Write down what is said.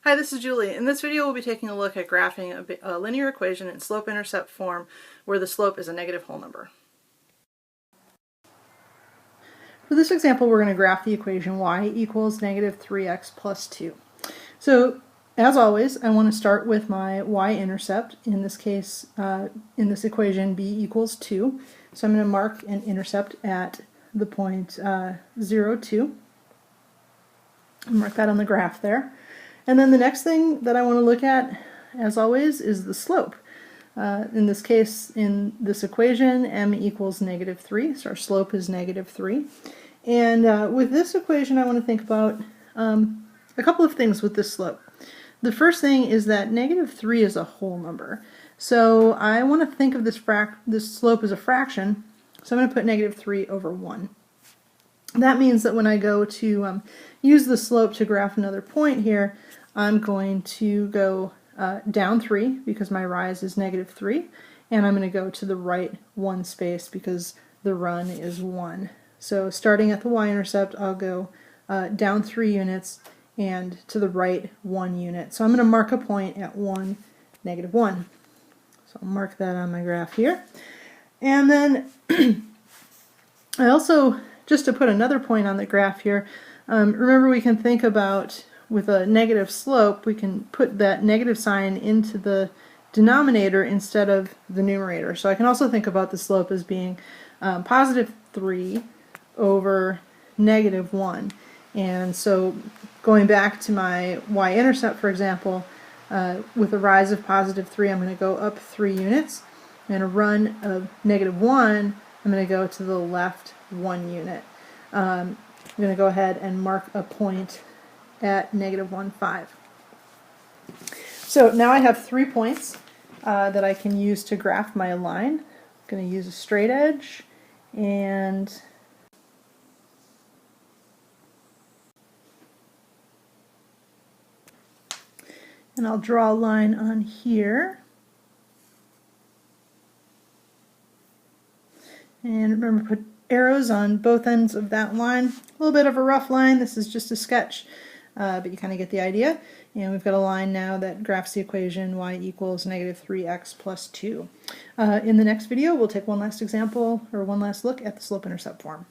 Hi, this is Julie. In this video we'll be taking a look at graphing a linear equation in slope-intercept form where the slope is a negative whole number. For this example we're going to graph the equation y equals negative 3x plus 2. So as always I want to start with my y-intercept, in this case in this equation b equals 2. So I'm going to mark an intercept at the point 0, 2. Mark that on the graph there. And then the next thing that I want to look at, as always, is the slope. In this case, in this equation, m equals negative 3, so our slope is negative 3. And with this equation, I want to think about a couple of things with this slope. The first thing is that negative 3 is a whole number. So I want to think of this slope as a fraction, so I'm going to put negative 3 over 1. That means that when I go to use the slope to graph another point here, I'm going to go down 3 because my rise is negative 3, and I'm going to go to the right 1 space because the run is 1. So starting at the y-intercept, I'll go down 3 units and to the right 1 unit. So I'm going to mark a point at 1, negative 1. So I'll mark that on my graph here. And then I also, just to put another point on the graph here, remember we can think about, with a negative slope, we can put that negative sign into the denominator instead of the numerator. So I can also think about the slope as being positive 3 over negative 1. And so going back to my y-intercept, for example, with a rise of positive 3, I'm going to go up 3 units. And a run of negative 1, I'm going to go to the left 1 unit. I'm going to go ahead and mark a point at negative 1, 5. So now I have 3 points that I can use to graph my line. I'm going to use a straight edge and I'll draw a line on here. And remember, put arrows on both ends of that line. A little bit of a rough line. This is just a sketch, but you kind of get the idea. And we've got a line now that graphs the equation y equals negative 3x plus 2. In the next video, we'll take one last example, or one last look at the slope-intercept form.